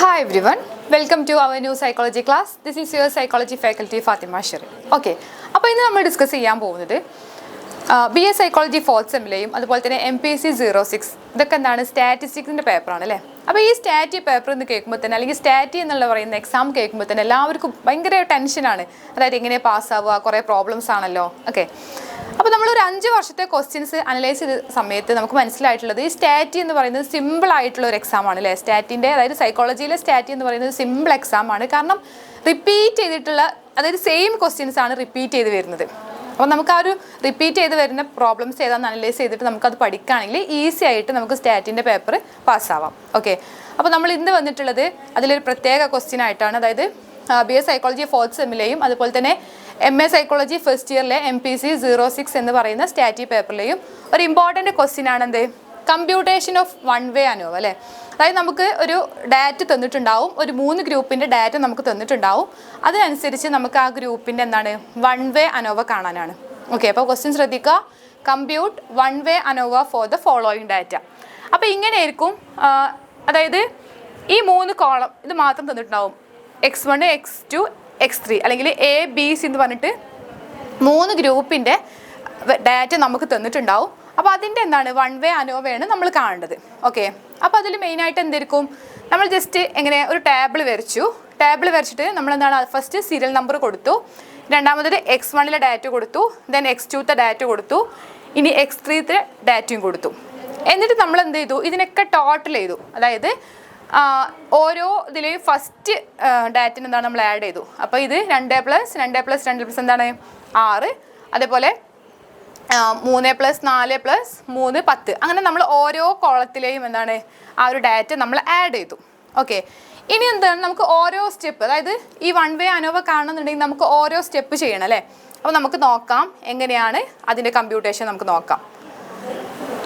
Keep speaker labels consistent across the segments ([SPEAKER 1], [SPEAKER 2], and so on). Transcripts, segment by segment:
[SPEAKER 1] Hi everyone, welcome to our new psychology class. This is your psychology faculty Fatima Shari. Okay, അപ്പോൾ ഇന്ന് നമ്മൾ discuss ചെയ്യാൻ പോകുന്നത് BA Psychology 4th സെമ്മിലെയും അതുപോലെ തന്നെ MPC 06 ഇതൊക്കെ എന്താണ് സ്റ്റാറ്റിസ്റ്റിക്സിൻ്റെ പേപ്പറാണ് അല്ലേ. അപ്പോൾ ഈ സ്റ്റാറ്റി പേപ്പർ എന്ന് കേൾക്കുമ്പോൾ തന്നെ അല്ലെങ്കിൽ സ്റ്റാറ്റി എന്നുള്ള പറയുന്ന എക്സാം കേൾക്കുമ്പോൾ തന്നെ എല്ലാവർക്കും ഭയങ്കര ടെൻഷനാണ്. അതായത് എങ്ങനെ പാസ്സാവുക, കുറേ പ്രോബ്ലംസ് ആണല്ലോ. ഓക്കെ, അപ്പോൾ നമ്മളൊരു 5 വർഷത്തെ ക്വസ്റ്റ്യൻസ് അനലൈസ് ചെയ്ത സമയത്ത് നമുക്ക് മനസ്സിലായിട്ടുള്ളത് ഈ സ്റ്റാറ്റി എന്ന് പറയുന്നത് സിമ്പിൾ ആയിട്ടുള്ള ഒരു എക്സാം ആണ് അല്ലേ. സ്റ്റാറ്റിൻ്റെ അതായത് സൈക്കോളജിയിലെ സ്റ്റാറ്റി എന്ന് പറയുന്നത് സിമ്പിൾ എക്സാം ആണ്. കാരണം റിപ്പീറ്റ് ചെയ്തിട്ടുള്ള അതായത് സെയിം ക്വസ്റ്റ്യൻസ് ആണ് റിപ്പീറ്റ് ചെയ്ത് വരുന്നത്. അപ്പോൾ നമുക്ക് ആ ഒരു റിപ്പീറ്റ് ചെയ്ത് വരുന്ന പ്രോബ്ലംസ് ഏതാണെന്ന് അനലൈസ് ചെയ്തിട്ട് നമുക്കത് പഠിക്കുകയാണെങ്കിൽ ഈസി ആയിട്ട് നമുക്ക് സ്റ്റാറ്റിൻ്റെ പേപ്പർ പാസ്സാവാം. ഓക്കെ, അപ്പോൾ നമ്മൾ ഇന്ന് വന്നിട്ടുള്ളത് അതിലൊരു പ്രത്യേക ക്വസ്റ്റ്യൻ ആയിട്ടാണ്. അതായത് BA Psychology 4th സെമ്മിലെയും അതുപോലെ തന്നെ MA Psychology ഫസ്റ്റ് ഇയറിലെ MPC 06 എന്ന് പറയുന്ന സ്റ്റാറ്റി പേപ്പറിലെയും ഒരു ഇമ്പോർട്ടൻറ്റ് ക്വസ്റ്റ്യൻ ആണ് എന്ത്, computation of one way ANOVA അല്ലേ. അതായത് നമുക്ക് ഒരു ഡാറ്റ തന്നിട്ടുണ്ടാവും, ഒരു 3 ഗ്രൂപ്പിൻ്റെ ഡാറ്റ നമുക്ക് തന്നിട്ടുണ്ടാവും. അതിനനുസരിച്ച് നമുക്ക് ആ ഗ്രൂപ്പിൻ്റെ എന്താണ് വൺ വേ അനോവ കാണാനാണ്. ഓക്കെ, അപ്പോൾ ക്വസ്റ്റ്യൻ ശ്രദ്ധിക്കുക. Compute one way ANOVA for the following data. അപ്പോൾ ഇങ്ങനെയായിരിക്കും. അതായത് ഈ 3 കോളം ഇത് മാത്രം തന്നിട്ടുണ്ടാവും. X1, X2, X3 അല്ലെങ്കിൽ ABC എന്ന് പറഞ്ഞിട്ട് 3 ഗ്രൂപ്പിൻ്റെ ഡാറ്റ നമുക്ക് തന്നിട്ടുണ്ടാവും. അപ്പോൾ അതിൻ്റെ എന്താണ് വൺ വേ അനോവയാണ് നമ്മൾ കാണേണ്ടത്. ഓക്കെ, അപ്പോൾ അതിൽ മെയിനായിട്ട് എന്തായിരിക്കും, നമ്മൾ ജസ്റ്റ് എങ്ങനെ ഒരു ടേബിൾ വരച്ചിട്ട് നമ്മൾ എന്താണ് ഫസ്റ്റ് സീരിയൽ നമ്പർ കൊടുത്തു, രണ്ടാമത് X1 ഡാറ്റ കൊടുത്തു, ദെൻ X2 ഡാറ്റ കൊടുത്തു, ഇനി X3 ഡാറ്റയും കൊടുത്തു. എന്നിട്ട് നമ്മൾ എന്ത് ചെയ്തു, ഇതിനൊക്കെ ടോട്ടൽ ചെയ്തു. അതായത് ഓരോ ഇതിൽ ഫസ്റ്റ് ഡാറ്റിന് എന്താണ് നമ്മൾ ആഡ് ചെയ്തു. അപ്പോൾ ഇത് 2+2+2+ എന്താണ് 6, അതേപോലെ 3+4+3 10. അങ്ങനെ നമ്മൾ ഓരോ കോളത്തിലെയും എന്താണ് ആ ഒരു ഡാറ്റ നമ്മൾ ആഡ് ചെയ്തു. ഓക്കെ, ഇനി എന്താണ് നമുക്ക് ഓരോ സ്റ്റെപ്പ്, അതായത് ഈ വൺ വേ അനോവ കാണുന്നുണ്ടെങ്കിൽ നമുക്ക് ഓരോ സ്റ്റെപ്പ് ചെയ്യണം അല്ലേ. അപ്പോൾ നമുക്ക് നോക്കാം എങ്ങനെയാണ് അതിൻ്റെ കമ്പ്യൂട്ടേഷൻ നമുക്ക് നോക്കാം.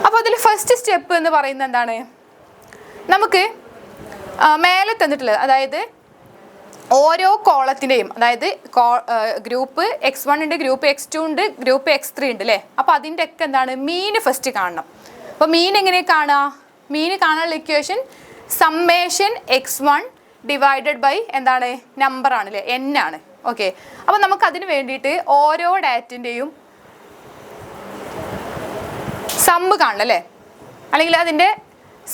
[SPEAKER 1] അപ്പോൾ അതിൽ ഫസ്റ്റ് സ്റ്റെപ്പ് എന്ന് പറയുന്നത് എന്താണ്, നമുക്ക് മേലെ തന്നിട്ടുള്ളത് അതായത് ഓരോ കോളത്തിൻ്റെയും അതായത് ഗ്രൂപ്പ് X1 ഉണ്ട്, ഗ്രൂപ്പ് X2 ഉണ്ട്, ഗ്രൂപ്പ് X3 ഉണ്ട് അല്ലേ. അപ്പോൾ അതിൻ്റെ ഒക്കെ എന്താണ് മീൻ ഫസ്റ്റ് കാണണം. അപ്പോൾ മീൻ എങ്ങനെ കാണുക, മീൻ കാണാനുള്ള equation summation X1 divided by എന്താണ് നമ്പറാണ് അല്ലേ, N ആണ്. ഓക്കെ, അപ്പോൾ നമുക്ക് അതിന് വേണ്ടിയിട്ട് ഓരോ ഡാറ്റിൻ്റെയും സമ്മ് കാണണം അല്ലേ, അല്ലെങ്കിൽ അതിൻ്റെ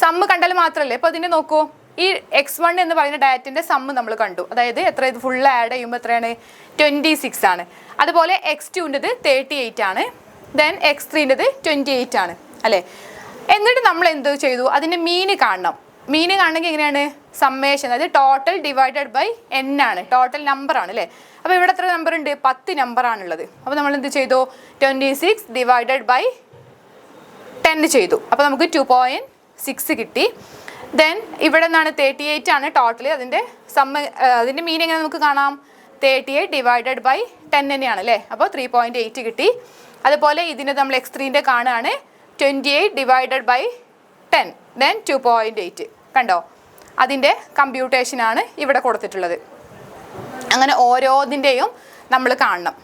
[SPEAKER 1] സമ്മ് കണ്ടാൽ മാത്രമല്ലേ. അപ്പോൾ അതിൻ്റെ നോക്കൂ, ഈ X1 എന്ന് പറയുന്ന ഡാറ്റിൻ്റെ സമ്മ് നമ്മൾ കണ്ടു. അതായത് എത്ര ഇത് ഫുൾ ആഡ് ചെയ്യുമ്പോൾ എത്രയാണ് 26 ആണ്. അതുപോലെ X2ൻ്റെത് 38 ആണ്, ദെൻ X3ൻ്റെത് 28 ആണ് അല്ലേ. എന്നിട്ട് നമ്മൾ എന്ത് ചെയ്തു, അതിൻ്റെ മീന് കാണണം. മീന് കാണണമെങ്കിൽ എങ്ങനെയാണ്, സമ്മേഷൻ അതായത് ടോട്ടൽ ഡിവൈഡഡ് ബൈ N ആണ്, ടോട്ടൽ നമ്പറാണ് അല്ലേ. അപ്പോൾ ഇവിടെ എത്ര നമ്പർ ഉണ്ട്, 10 നമ്പറാണുള്ളത്. അപ്പോൾ നമ്മൾ എന്ത് ചെയ്തു, 26 ഡിവൈഡഡ് ബൈ 10 ചെയ്തു. അപ്പോൾ നമുക്ക് 2.6 കിട്ടി. ദെൻ ഇവിടെ നിന്നാണ് 38 ആണ് ടോട്ടൽ, അതിൻ്റെ മീൻ എങ്ങനെ നമുക്ക് കാണാം, 38 ഡിവൈഡഡ് ബൈ 10 തന്നെയാണ് അല്ലേ. അപ്പോൾ 3.8 കിട്ടി. അതുപോലെ ഇതിന് നമ്മൾ X3ൻ്റെ കാണുകയാണ് 28 ഡിവൈഡഡ് ബൈ 10 ദെൻ 2.8. കണ്ടോ, അതിൻ്റെ കമ്പ്യൂട്ടേഷനാണ് ഇവിടെ കൊടുത്തിട്ടുള്ളത്. അങ്ങനെ ഓരോതിൻ്റെയും നമ്മൾ കാണണം.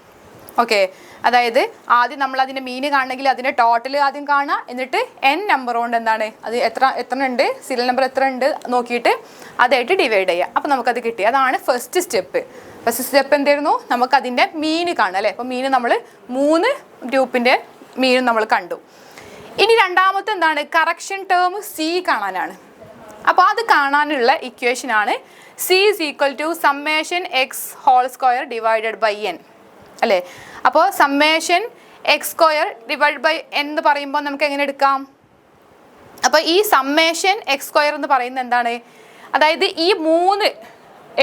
[SPEAKER 1] ഓക്കെ, അതായത് ആദ്യം നമ്മൾ അതിൻ്റെ മീന് കാണണമെങ്കിൽ അതിൻ്റെ ടോട്ടൽ ആദ്യം കാണുക, എന്നിട്ട് N നമ്പർ കൊണ്ട് എന്താണ് അത് എത്ര ഉണ്ട്, സീരിയൽ നമ്പർ എത്ര ഉണ്ട് നോക്കിയിട്ട് അതായിട്ട് ഡിവൈഡ് ചെയ്യുക. അപ്പോൾ നമുക്കത് കിട്ടി. അതാണ് ഫസ്റ്റ് സ്റ്റെപ്പ്. ഫസ്റ്റ് സ്റ്റെപ്പ് എന്തായിരുന്നു, നമുക്കതിൻ്റെ മീന് കാണുക അല്ലേ. അപ്പോൾ മീന് നമ്മൾ 3 ഗ്രൂപ്പിൻ്റെ മീനും നമ്മൾ കണ്ടു. ഇനി രണ്ടാമത്തെ എന്താണ്, കറക്ഷൻ ടേം C കാണാനാണ്. അപ്പോൾ അത് കാണാനുള്ള ഇക്വേഷനാണ് C = summation X² divided by N അല്ലേ. അപ്പോൾ summation X² divide by N എന്ന് പറയുമ്പോൾ നമുക്ക് എങ്ങനെ എടുക്കാം, അപ്പോൾ ഈ സമ്മേഷൻ X² എന്ന് പറയുന്നത് എന്താണ്, അതായത് ഈ 3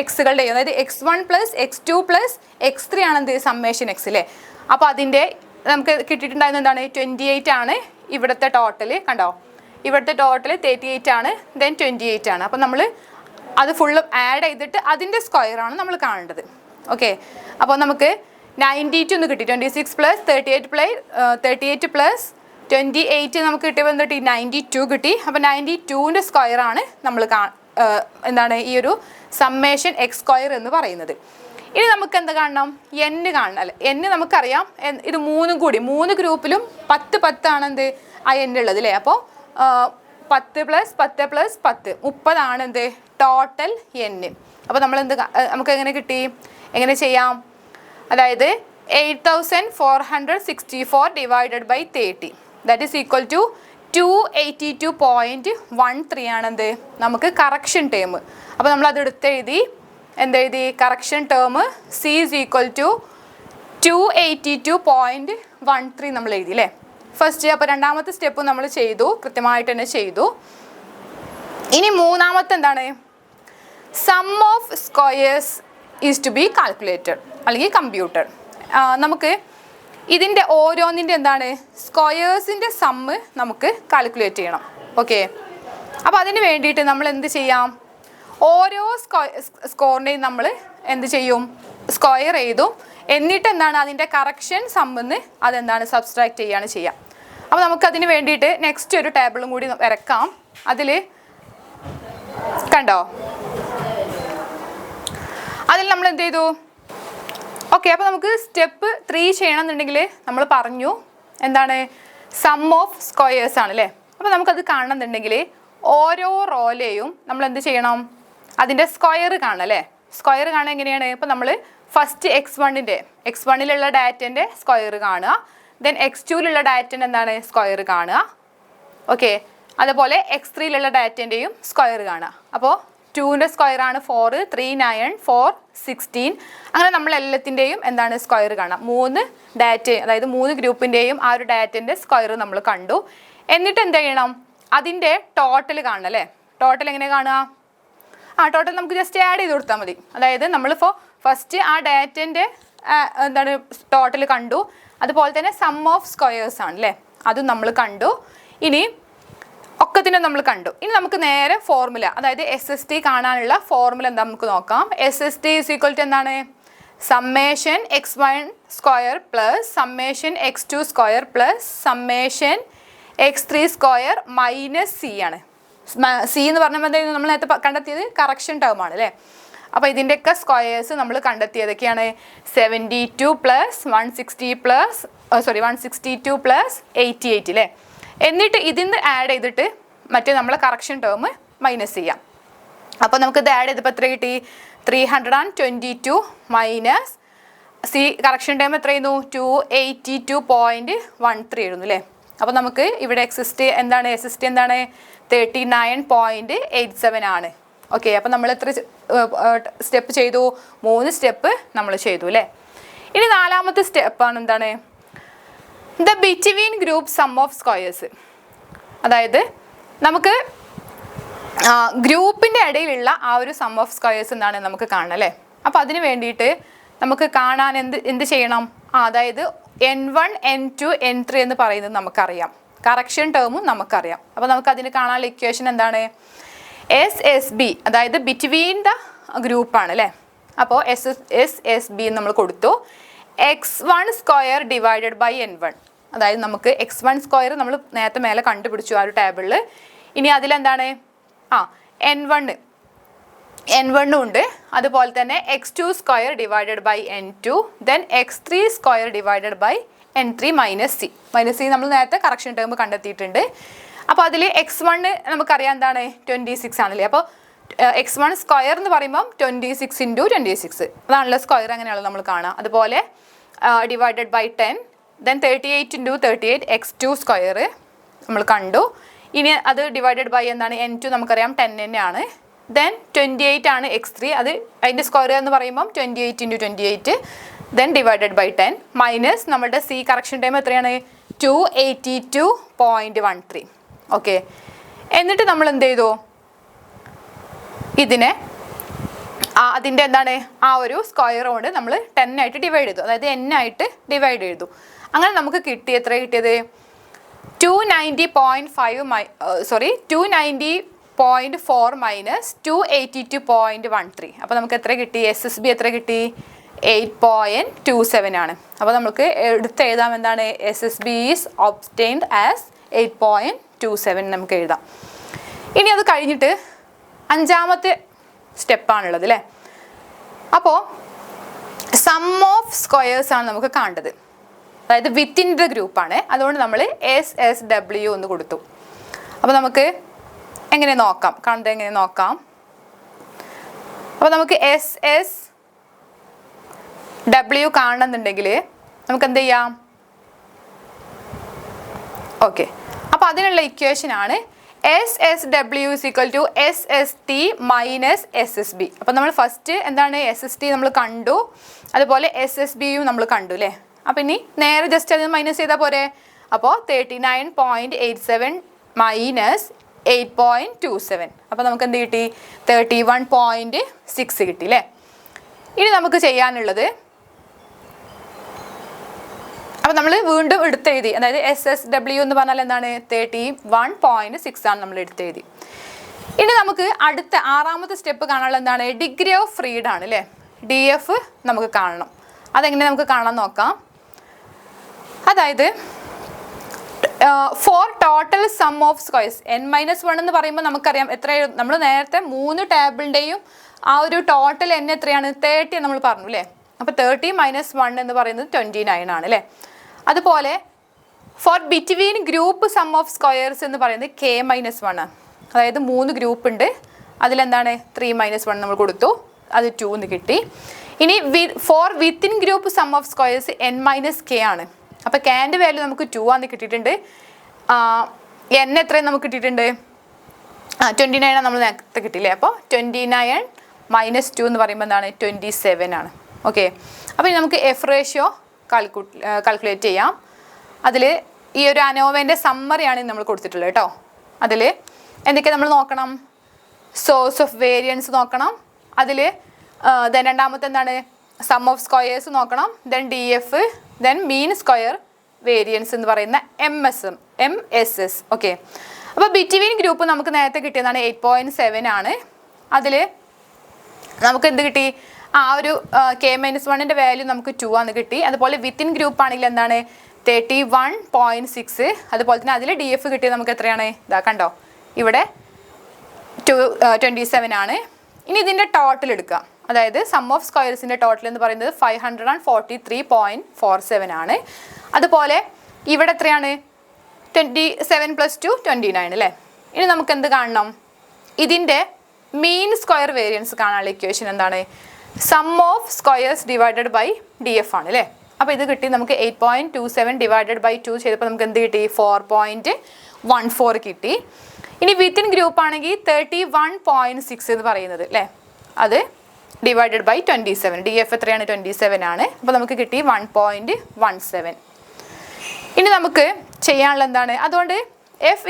[SPEAKER 1] എക്സുകളുടെയും അതായത് X1 + X2 + X3 ആണെന്ത് summation X അല്ലേ. അപ്പോൾ അതിൻ്റെ നമുക്ക് കിട്ടിയിട്ടുണ്ടായിരുന്നത് എന്താണ് 28 ആണ് ഇവിടുത്തെ ടോട്ടൽ. കണ്ടോ, ഇവിടുത്തെ ടോട്ടൽ 38 ആണ്, ദെൻ 28 ആണ്. അപ്പോൾ നമ്മൾ അത് ഫുള്ള് ആഡ് ചെയ്തിട്ട് അതിൻ്റെ സ്ക്വയറാണ് നമ്മൾ കാണേണ്ടത്. ഓക്കെ, അപ്പോൾ നമുക്ക് 92 എന്ന് കിട്ടി. 26 + 38 + 28 നമുക്ക് കിട്ടിയപ്പോൾ എന്ത് കിട്ടി, 92 കിട്ടി. അപ്പോൾ 92ൻ്റെ സ്ക്വയറാണ് നമ്മൾ എന്താണ് ഈ ഒരു സമ്മേഷൻ X² എന്ന് പറയുന്നത്. ഇനി നമുക്ക് എന്ത് കാണണം, N കാണണം അല്ലേ. N നമുക്കറിയാം, ഇത് 3 ഗ്രൂപ്പിലും 10 ആണ് എന്ത് ആ N ഉള്ളത് അല്ലേ. അപ്പോൾ 10 + 10 + 10 30 ആണ് എന്ത് ടോട്ടൽ n. അപ്പോൾ നമ്മൾ നമുക്ക് എങ്ങനെ കിട്ടി, എങ്ങനെ ചെയ്യാം, അതായത് 8464 divided by 30 that is equal to 282.13 ആണെന്ത് നമുക്ക് കറക്ഷൻ ടേം. അപ്പോൾ നമ്മൾ അത് എടുത്തെഴുതി, എന്തെഴുതി, correction term C is equal to 282.13 നമ്മൾ എഴുതി അല്ലേ ഫസ്റ്റ്. അപ്പോൾ രണ്ടാമത്തെ സ്റ്റെപ്പ് നമ്മൾ ചെയ്തു, കൃത്യമായിട്ട് തന്നെ ചെയ്തു. ഇനി മൂന്നാമത്തെ എന്താണ്, sum of squares is to be calculated അല്ലെങ്കിൽ കമ്പ്യൂട്ടഡ്. നമുക്ക് ഇതിൻ്റെ ഓരോന്നിൻ്റെ എന്താണ് സ്ക്വയേഴ്സിൻ്റെ സമ്മ് നമുക്ക് കാൽക്കുലേറ്റ് ചെയ്യണം. ഓക്കെ, അപ്പോൾ അതിന് വേണ്ടിയിട്ട് നമ്മൾ എന്ത് ചെയ്യാം, ഓരോ സ്കോറിനെയും നമ്മൾ എന്ത് ചെയ്യും, സ്ക്വയർ എഴുതും. എന്നിട്ട് എന്താണ് അതിൻ്റെ കറക്ഷൻ സമ്മിന്ന് അതെന്താണ് സബ്സ്ട്രാക്ട് ചെയ്യുകയാണ് ചെയ്യുക. അപ്പോൾ നമുക്കതിന് വേണ്ടിയിട്ട് നെക്സ്റ്റ് ഒരു ടേബിളും കൂടി വരക്കാം. അതിൽ കണ്ടോ, അതിൽ നമ്മൾ എന്ത് ചെയ്തു, ഓക്കെ. അപ്പോൾ നമുക്ക് സ്റ്റെപ്പ് 3 ചെയ്യണമെന്നുണ്ടെങ്കിൽ നമ്മൾ പറഞ്ഞു എന്താണ് സം ഓഫ് സ്ക്വയേഴ്സ് ആണ് അല്ലേ. അപ്പോൾ നമുക്കത് കാണണമെന്നുണ്ടെങ്കിൽ ഓരോ റോയിലെയും നമ്മൾ എന്ത് ചെയ്യണം, അതിൻ്റെ സ്ക്വയർ കാണണം അല്ലേ. സ്ക്വയർ കാണാൻ എങ്ങനെയാണ്, ഇപ്പോൾ നമ്മൾ ഫസ്റ്റ് x1ലുള്ള ഡാറ്റൻ്റെ സ്ക്വയർ കാണുക, ദെൻ x2ലുള്ള ഡാറ്റൻ്റെ എന്താണ് സ്ക്വയർ കാണുക. ഓക്കെ, അതുപോലെ x3ലുള്ള ഡാറ്റൻ്റെയും സ്ക്വയർ കാണുക. അപ്പോൾ 2ൻ്റെ സ്ക്വയറാണ് 4, 3 9 4 16. അങ്ങനെ നമ്മൾ എല്ലാത്തിൻ്റെയും എന്താണ് സ്ക്വയർ കാണാം. 3 ഡാറ്റ, അതായത് 3 ഗ്രൂപ്പിൻ്റെയും ആ ഒരു ഡാറ്റൻ്റെ സ്ക്വയർ നമ്മൾ കണ്ടു. എന്നിട്ട് എന്ത് ചെയ്യണം, അതിൻ്റെ ടോട്ടൽ കാണണം അല്ലേ. ടോട്ടൽ എങ്ങനെ കാണുക, ടോട്ടൽ നമുക്ക് ജസ്റ്റ് ആഡ് ചെയ്ത് കൊടുത്താൽ മതി. അതായത് നമ്മളിപ്പോൾ ഫസ്റ്റ് ആ ഡാറ്റൻ്റെ എന്താണ് ടോട്ടൽ കണ്ടു, അതുപോലെ തന്നെ സം ഓഫ് സ്ക്വയേഴ്സ് ആണ് അല്ലേ, അതും നമ്മൾ കണ്ടു. ഇനി ഒക്കത്തിനും നമ്മൾ കണ്ടു. ഇനി നമുക്ക് നേരെ ഫോർമുല, അതായത് SST കാണാനുള്ള ഫോർമുല എന്താ നമുക്ക് നോക്കാം. SST ഈസ് ഈക്വൽ ടു എന്താണ്, summation x1 square plus summation x2 square plus summation x3 square minus C ആണ്. സി എന്ന് പറഞ്ഞാൽ എന്തായിരുന്നു, നമ്മൾ നേരത്തെ കണ്ടെത്തിയത് കറക്ഷൻ ടേം ആണ് അല്ലേ. അപ്പോൾ ഇതിൻ്റെയൊക്കെ സ്ക്വയേഴ്സ് നമ്മൾ കണ്ടെത്തിയതൊക്കെയാണ് 72 പ്ലസ് 162 പ്ലസ് 88 അല്ലേ. എന്നിട്ട് ഇതിന്ന് ആഡ് ചെയ്തിട്ട് മറ്റേ നമ്മളെ കറക്ഷൻ ടേം മൈനസ് ചെയ്യാം. അപ്പോൾ നമുക്ക് ഇത് ആഡ് ചെയ്തപ്പോൾ എത്ര കിട്ടി, 322 മൈനസ് സി കറക്ഷൻ ടേം എത്രയായിരുന്നു 282.13 എഴുതുന്നു അല്ലേ. അപ്പോൾ നമുക്ക് ഇവിടെ SST എന്താണ് 39.87 ആണ്. ഓക്കെ, അപ്പോൾ നമ്മൾ എത്ര സ്റ്റെപ്പ് ചെയ്തു, 3 സ്റ്റെപ്പ് നമ്മൾ ചെയ്തു അല്ലേ. ഇനി നാലാമത്തെ സ്റ്റെപ്പാണ് എന്താണ്, the between group sum of squares. അതായത് നമുക്ക് ഗ്രൂപ്പിൻ്റെ ഇടയിലുള്ള ആ ഒരു സം ഓഫ് സ്ക്വയേഴ്സ് എന്താണ് നമുക്ക് കാണണം അല്ലേ. അപ്പോൾ അതിന് വേണ്ടിയിട്ട് നമുക്ക് കാണാൻ എന്ത് ചെയ്യണം, അതായത് N1 N2 N3 എന്ന് പറയുന്നത് നമുക്കറിയാം, കറക്ഷൻ ടേമും നമുക്കറിയാം. അപ്പോൾ നമുക്ക് അതിന് കാണാനുള്ള ഇക്വേഷൻ എന്താണ്, SSB, അതായത് ബിറ്റ്വീൻ ദ ഗ്രൂപ്പാണ് അല്ലേ. അപ്പോൾ SSB നമ്മൾ കൊടുത്തു. x1 square divided by n1, അതായത് നമുക്ക് x1 സ്ക്വയർ നമ്മൾ നേരത്തെ മേലെ കണ്ടുപിടിച്ചു ആ ഒരു ടേബിളിൽ. ഇനി അതിലെന്താണ് n1 ഉണ്ട്, അതുപോലെ തന്നെ x2 square divided by n2, then x3 square divided by n3 minus C നമ്മൾ നേരത്തെ കറക്ഷൻ ടേം കണ്ടെത്തിയിട്ടുണ്ട്. അപ്പോൾ അതിൽ x1 നമുക്കറിയാം എന്താണ് 26 ആണല്ലേ. അപ്പോൾ x1 സ്ക്വയർ എന്ന് പറയുമ്പം 26 × 26 അതാണല്ലോ സ്ക്വയർ, അങ്ങനെയാണല്ലോ നമ്മൾ കാണുക. അതുപോലെ divided by 10, then 38 × 38 x2 square നമ്മൾ കണ്ടു. ഇനി അത് ഡിവൈഡഡ് ബൈ എന്താണ് n2 നമുക്കറിയാം 10 തന്നെയാണ്. ദെൻ 28 ആണ് x3, അത് അതിൻ്റെ സ്ക്വയർ എന്ന് പറയുമ്പം 28 × 28, ദെൻ ഡിവൈഡഡ് ബൈ 10 മൈനസ് നമ്മളുടെ സി കറക്ഷൻ ടൈം എത്രയാണ് 282.13. ഓക്കെ, എന്നിട്ട് നമ്മൾ എന്ത് ചെയ്തു, ഇതിനെ അതിൻ്റെ എന്താണ് ആ ഒരു സ്ക്വയർ കൊണ്ട് നമ്മൾ 10 ആയിട്ട് ഡിവൈഡ് ചെയ്തു, അതായത് n ആയിട്ട് ഡിവൈഡ് ചെയ്തു. അങ്ങനെ നമുക്ക് എത്ര കിട്ടിയത് 290.4 മൈനസ് 282.13. അപ്പോൾ നമുക്ക് എത്ര കിട്ടി, SSB എത്ര കിട്ടി 8.27 ആണ്. അപ്പോൾ നമുക്ക് എഴുതാം എന്താണ് SSB ഈസ് ഒബ്റ്റെയിൻഡ് ആസ് 8.27 നമുക്ക് എഴുതാം. ഇനി അത് കഴിഞ്ഞിട്ട് അഞ്ചാമത്തെ സ്റ്റെപ്പാണുള്ളത് അല്ലേ. അപ്പോൾ സം ഓഫ് സ്ക്വയേഴ്സ് ആണ് നമുക്ക് കാണേണ്ടത്, അതായത് വിത്തിൻ ദ ഗ്രൂപ്പാണ്. അതുകൊണ്ട് നമ്മൾ SSW എന്ന് കൊടുത്തു. അപ്പോൾ നമുക്ക് എങ്ങനെ നോക്കാം, കാണുന്നത് എങ്ങനെ നോക്കാം. അപ്പോൾ നമുക്ക് SSW കാണണമെന്നുണ്ടെങ്കിൽ നമുക്ക് എന്ത് ചെയ്യാം? ഓക്കെ, അപ്പോൾ അതിനുള്ള ഇക്വേഷനാണ് SSW = SST - SSB. അപ്പോൾ നമ്മൾ ഫസ്റ്റ് എന്താണ് SST നമ്മൾ കണ്ടു, അതുപോലെ SSBയും നമ്മൾ കണ്ടു അല്ലേ. അപ്പോൾ ഇനി നേരെ ജസ്റ്റ് അതിന് മൈനസ് ചെയ്താൽ പോരെ. അപ്പോൾ 39.87 - 8.27. അപ്പോൾ നമുക്ക് എന്ത് കിട്ടി? 31.6 കിട്ടി അല്ലേ. ഇനി നമുക്ക് ചെയ്യാനുള്ളത്, അപ്പോൾ നമ്മൾ വീണ്ടും എടുത്തെഴുതി, അതായത് SSW എന്ന് പറഞ്ഞാൽ എന്താണ്? 31.6 ആണ് നമ്മൾ എടുത്തെഴുതി. ഇനി നമുക്ക് അടുത്ത 6ാമത്തെ സ്റ്റെപ്പ് കാണാനുള്ള എന്താണ്? ഡിഗ്രി ഓഫ് ഫ്രീഡം ആണ് അല്ലേ. DF നമുക്ക് കാണണം. അതെങ്ങനെ നമുക്ക് കാണാൻ നോക്കാം. അതായത് for total sum of squares n-1 എന്ന് പറയുമ്പോൾ നമുക്കറിയാം എത്രയാണ്. നമ്മൾ നേരത്തെ 3 ടേബിളിൻ്റെയും ആ ഒരു ടോട്ടൽ n എത്രയാണ്? 30 നമ്മൾ പറഞ്ഞു അല്ലേ. അപ്പോൾ 30 - 1 എന്ന് പറയുന്നത് 29 ആണ് അല്ലേ. അതുപോലെ for between group sum of squares എന്ന് പറയുന്നത് K-1. അതായത് 3 ഗ്രൂപ്പ് ഉണ്ട്, അതിലെന്താണ് 3 - 1 നമ്മൾ കൊടുത്തു, അത് 2 എന്ന് കിട്ടി. ഇനി for within group sum of squares n-K ആണ്. അപ്പോൾ Kൻ്റെ വാല്യൂ നമുക്ക് 2 ആണെന്ന് കിട്ടിയിട്ടുണ്ട്. n എത്രയും നമുക്ക് കിട്ടിയിട്ടുണ്ട്? 29 നമ്മൾ നേരത്തെ കിട്ടിയില്ലേ. അപ്പോൾ 29 - 2 എന്ന് പറയുമ്പോൾ എന്താണ്? 27 ആണ്. ഓക്കെ, അപ്പോൾ ഇനി നമുക്ക് F റേഷ്യോ കാൽക്കുലേറ്റ് ചെയ്യാം. അതിൽ ഈ ഒരു അനോവൻ്റെ സമ്മറിയാണ് നമ്മൾ കൊടുത്തിട്ടുള്ളത് കേട്ടോ. അതിൽ എന്തൊക്കെ നമ്മൾ നോക്കണം? സോഴ്സ് ഓഫ് വേരിയൻസ് നോക്കണം. അതിൽ രണ്ടാമത്തെ എന്താണ്? സം ഓഫ് സ്ക്വയേഴ്സ് നോക്കണം. DF, മീൻ സ്ക്വയർ വേരിയൻസ് എന്ന് പറയുന്ന MSS. ഓക്കെ, അപ്പോൾ ബിറ്റ്വീൻ ഗ്രൂപ്പ് നമുക്ക് നേരത്തെ കിട്ടിയതാണ് 8.7 ആണ്. അതിൽ നമുക്ക് എന്ത് കിട്ടി? ആ ഒരു K-1ൻ്റെ വാല്യൂ നമുക്ക് 2 ആണെന്ന് കിട്ടി. അതുപോലെ വിത്തിൻ ഗ്രൂപ്പ് ആണെങ്കിൽ എന്താണ്? 31.6. അതുപോലെ തന്നെ അതിൽ DF കിട്ടിയത് നമുക്ക് എത്രയാണ്? ഇതാ കണ്ടോ, ഇവിടെ 27 ആണ്. ഇനി ഇതിൻ്റെ ടോട്ടൽ എടുക്കുക. അതായത് സം ഓഫ് സ്ക്വയർസിൻ്റെ ടോട്ടൽ എന്ന് പറയുന്നത് 543.47 ആണ്. അതുപോലെ ഇവിടെ എത്രയാണ്? 27 + 2 29 അല്ലേ. ഇനി നമുക്ക് എന്ത് കാണണം? ഇതിൻ്റെ മീൻ സ്ക്വയർ വേരിയൻസ് കാണാനുള്ള ഇക്വേഷൻ എന്താണ്? Sum of squares divided by DF ആണ് അല്ലേ. അപ്പോൾ ഇത് കിട്ടി നമുക്ക് 8.27 ഡിവൈഡഡ് ബൈ 2 ചെയ്തപ്പോൾ നമുക്ക് എന്ത് കിട്ടി? 4.14 കിട്ടി. ഇനി വിത്തിൻ ഗ്രൂപ്പ് ആണെങ്കിൽ 31.6 എന്ന് പറയുന്നത് അല്ലേ, അത് ഡിവൈഡഡ് ബൈ 27. DF എത്രയാണ്? 27 ആണ്. അപ്പോൾ നമുക്ക് കിട്ടി 1.17. ഇനി നമുക്ക് ചെയ്യാനുള്ള എന്താണ്? അതുകൊണ്ട് F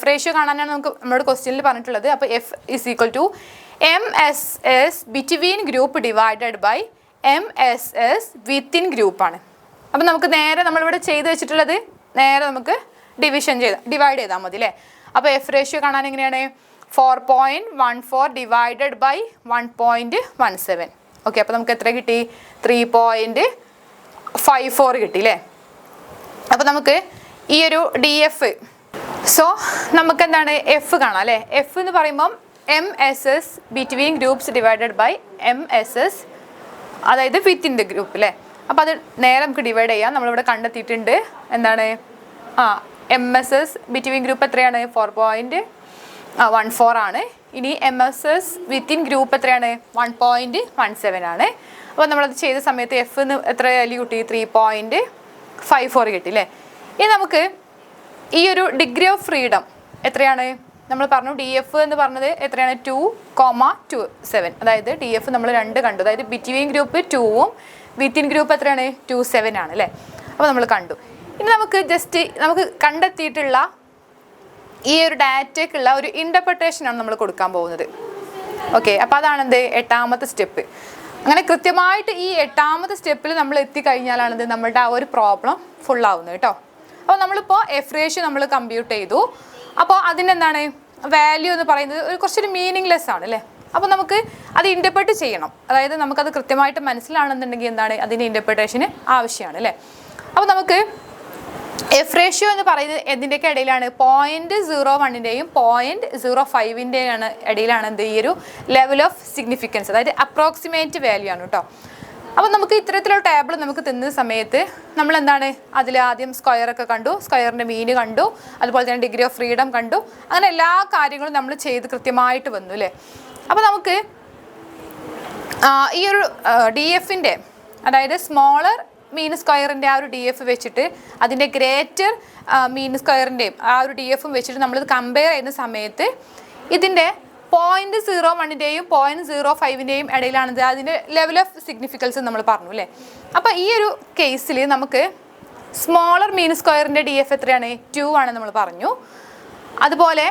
[SPEAKER 1] റേഷ്യോ കാണാനാണ് നമ്മുടെ ക്വസ്റ്റ്യനിൽ പറഞ്ഞിട്ടുള്ളത്. അപ്പോൾ F MSS between group divided by MSS within group ആണ്. അപ്പം നമുക്ക് നേരെ നമ്മളിവിടെ ചെയ്ത് വെച്ചിട്ടുള്ളത് നേരെ നമുക്ക് ഡിവൈഡ് ചെയ്താൽ മതി അല്ലേ. അപ്പോൾ F റേഷ്യോ കാണാൻ എങ്ങനെയാണ്? 4.14 ഡിവൈഡഡ് ബൈ 1.17. ഓക്കെ, അപ്പോൾ നമുക്ക് എത്ര കിട്ടി? 3.54 കിട്ടി അല്ലേ. അപ്പോൾ നമുക്ക് ഈ ഒരു DF, സോ നമുക്ക് എന്താണ്? F കാണാം അല്ലേ. F എന്ന് പറയുമ്പം MSS between groups divided by MSS, അതായത് വിത്തിൻ ദ ഗ്രൂപ്പ് അല്ലേ. അപ്പോൾ അത് നേരെ നമുക്ക് ഡിവൈഡ് ചെയ്യാം. നമ്മളിവിടെ കണ്ടെത്തിയിട്ടുണ്ട് എന്താണ്? MSS ബിറ്റ്വീൻ ഗ്രൂപ്പ് എത്രയാണ്? 4.14 ആണ്. ഇനി MSS വിത്തിൻ ഗ്രൂപ്പ് എത്രയാണ്? 1.17 ആണ്. അപ്പോൾ നമ്മളത് ചെയ്ത സമയത്ത് F എത്ര വാല്യൂ കിട്ടി? 3.54 കിട്ടി അല്ലേ. ഇനി നമുക്ക് ഈ ഒരു ഡിഗ്രി ഓഫ് ഫ്രീഡം എത്രയാണ്? നമ്മൾ പറഞ്ഞു DF എന്ന് പറഞ്ഞത് എത്രയാണ്? 2.27. അതായത് DF നമ്മൾ 2 കണ്ടു. അതായത് ബിറ്റ്വീൻ ഗ്രൂപ്പ് 2ഉം വിത്തിൻ ഗ്രൂപ്പ് എത്രയാണ്? 27 ആണ് അല്ലേ. അപ്പോൾ നമ്മൾ കണ്ടു. ഇനി നമുക്ക് നമുക്ക് കണ്ടെത്തിയിട്ടുള്ള ഈ ഒരു ഡാറ്റയ്ക്കുള്ള ഒരു ഇൻ്റർപ്രിട്ടേഷനാണ് നമ്മൾ കൊടുക്കാൻ പോകുന്നത്. ഓക്കെ, അപ്പോൾ അതാണ് എന്ത്? 8ാമത്തെ സ്റ്റെപ്പ്. അങ്ങനെ കൃത്യമായിട്ട് ഈ 8ാമത്തെ സ്റ്റെപ്പിൽ നമ്മൾ എത്തിക്കഴിഞ്ഞാലാണിത് നമ്മളുടെ ആ ഒരു പ്രോബ്ലം ഫുള്ളാവുന്നത് കേട്ടോ. അപ്പോൾ നമ്മളിപ്പോൾ F റേഷ്യോ നമ്മൾ കമ്പ്യൂട്ട് ചെയ്തു. അപ്പോൾ അതിനെന്താണ് വാല്യൂ എന്ന് പറയുന്നത് കുറച്ചൊരു മീനിങ്ലെസ് ആണ് അല്ലേ. അപ്പോൾ നമുക്ക് അത് ഇൻ്റർപ്രറ്റ് ചെയ്യണം. അതായത് നമുക്കത് കൃത്യമായിട്ട് മനസ്സിലാണെന്നുണ്ടെങ്കിൽ എന്താണ്? അതിൻ്റെ ഇൻ്റർപ്രിട്ടേഷന് ആവശ്യമാണ് അല്ലേ. അപ്പോൾ നമുക്ക് F റേഷ്യോ എന്ന് പറയുന്നത് എന്തിൻ്റെയൊക്കെ ഇടയിലാണ്? 0.01-ൻ്റെയും 0.05-ൻ്റെയും ഇടയിലാണ് എന്ത്? ഈ ഒരു ലെവൽ ഓഫ് സിഗ്നിഫിക്കൻസ്, അതായത് അപ്രോക്സിമേറ്റ് വാല്യൂ ആണ് കേട്ടോ. അപ്പോൾ നമുക്ക് ഇത്തരത്തിലുള്ള ടേബിൾ നമുക്ക് തിന്നുന്ന സമയത്ത് നമ്മൾ എന്താണ്? അതിൽ ആദ്യം സ്ക്വയറൊക്കെ കണ്ടു, സ്ക്വയറിൻ്റെ മീൻ കണ്ടു, അതുപോലെ തന്നെ ഡിഗ്രി ഓഫ് ഫ്രീഡം കണ്ടു. അങ്ങനെ എല്ലാ കാര്യങ്ങളും നമ്മൾ ചെയ്ത് കൃത്യമായിട്ട് വന്നു അല്ലേ. അപ്പോൾ നമുക്ക് ഈ ഒരു ഡി എഫിൻ്റെ, അതായത് സ്മോളർ മീൻ സ്ക്വയറിൻ്റെ ആ ഒരു ഡി എഫ് വെച്ചിട്ട് അതിൻ്റെ ഗ്രേറ്റർ മീൻ സ്ക്വയറിൻ്റെയും ആ ഒരു ഡി എഫും വെച്ചിട്ട് നമ്മളിത് കമ്പയർ ചെയ്യുന്ന സമയത്ത് ഇതിൻ്റെ 0.01-ൻ്റെയും 0.05-ൻ്റെയും ഇടയിലാണിത് അതിൻ്റെ ലെവൽ ഓഫ് സിഗ്നിഫിക്കൻസ് നമ്മൾ പറഞ്ഞു അല്ലേ. അപ്പോൾ ഈ ഒരു കേസിൽ നമുക്ക് സ്മോളർ മീൻ സ്ക്വയറിൻ്റെ ഡി എഫ് എത്രയാണ്? 2 ആണ് നമ്മൾ പറഞ്ഞു. അതുപോലെ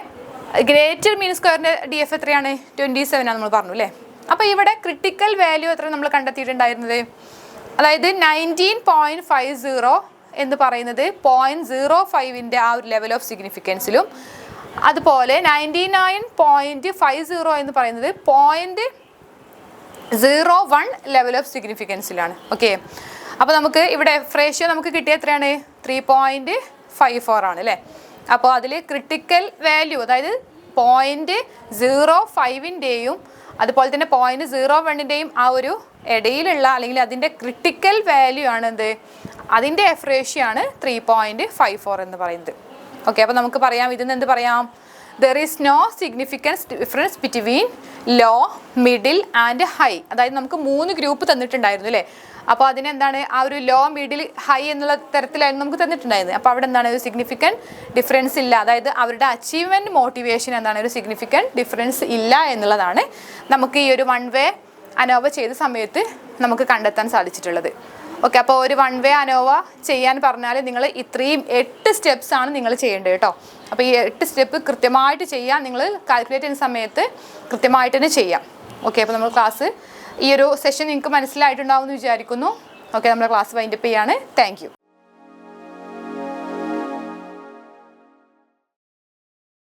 [SPEAKER 1] ഗ്രേറ്റർ മീൻ സ്ക്വയറിൻ്റെ ഡി എഫ് എത്രയാണ്? 27 ആണ് നമ്മൾ പറഞ്ഞു അല്ലേ. അപ്പോൾ ഇവിടെ ക്രിട്ടിക്കൽ വാല്യൂ എത്ര നമ്മൾ കണ്ടെത്തിയിട്ടുണ്ടായിരുന്നത്? അതായത് 19.50 എന്ന് പറയുന്നത് 0.05-ൻ്റെ ആ ഒരു ലെവൽ ഓഫ് സിഗ്നിഫിക്കൻസിലും, അതുപോലെ 99.50 എന്ന് പറയുന്നത് 0.01 ലെവൽ ഓഫ് സിഗ്നിഫിക്കൻസിലാണ്. ഓക്കെ, അപ്പോൾ നമുക്ക് ഇവിടെ റേഷ്യോ നമുക്ക് കിട്ടിയ എത്രയാണ്? 3.54 ആണ് അല്ലേ. അപ്പോൾ അതിൽ ക്രിട്ടിക്കൽ വാല്യൂ, അതായത് 0.05-ൻ്റെയും അതുപോലെ തന്നെ 0.01-ൻ്റെയും ആ ഒരു ഇടയിലുള്ള, അല്ലെങ്കിൽ അതിൻ്റെ ക്രിട്ടിക്കൽ വാല്യൂ ആണ് എന്ത്? അതിൻ്റെ എഫ് റേഷ്യോ ആണ് 3.54 എന്ന് പറയുന്നത്. ഓക്കെ, അപ്പോൾ നമുക്ക് പറയാം, ഇതിന് എന്ത് പറയാം? There is no significance difference between low, middle and high. അതായത് നമുക്ക് 3 ഗ്രൂപ്പ് തന്നിട്ടുണ്ടായിരുന്നു അല്ലേ. അപ്പോൾ അതിനെന്താണ്? ആ ഒരു ലോ, മിഡിൽ, ഹൈ എന്നുള്ള തരത്തിലായിരുന്നു നമുക്ക് തന്നിട്ടുണ്ടായിരുന്നത്. അപ്പോൾ അവിടെ എന്താണ്? ഒരു സിഗ്നിഫിക്കൻറ്റ് ഡിഫറൻസ് ഇല്ല. അതായത് അവരുടെ അച്ചീവ്മെൻറ്റ് മോട്ടിവേഷൻ എന്താണ്? ഒരു സിഗ്നിഫിക്കൻറ്റ് ഡിഫറൻസ് ഇല്ല എന്നുള്ളതാണ് നമുക്ക് ഈ ഒരു 1 വേ അനോവ ചെയ്ത സമയത്ത് നമുക്ക് കണ്ടെത്താൻ സാധിച്ചിട്ടുള്ളത്. ഓക്കെ, അപ്പോൾ ഒരു 1 വേ അനോവ ചെയ്യാൻ പറഞ്ഞാൽ നിങ്ങൾ ഇത്രയും 8 സ്റ്റെപ്സ് ആണ് നിങ്ങൾ ചെയ്യേണ്ടത് കേട്ടോ. അപ്പോൾ ഈ 8 സ്റ്റെപ്പ് കൃത്യമായിട്ട് ചെയ്യാൻ നിങ്ങൾ കാൽക്കുലേറ്റ് ചെയ്യുന്ന സമയത്ത് കൃത്യമായിട്ട് തന്നെ ചെയ്യാം. ഓക്കെ, അപ്പോൾ നമ്മൾ ക്ലാസ്, ഈ ഒരു സെഷൻ നിങ്ങൾക്ക് മനസ്സിലായിട്ടുണ്ടാവും എന്ന് വിചാരിക്കുന്നു. ഓക്കെ, നമ്മുടെ ക്ലാസ് വൈൻഡപ്പ് ചെയ്യാണ്. Thank you.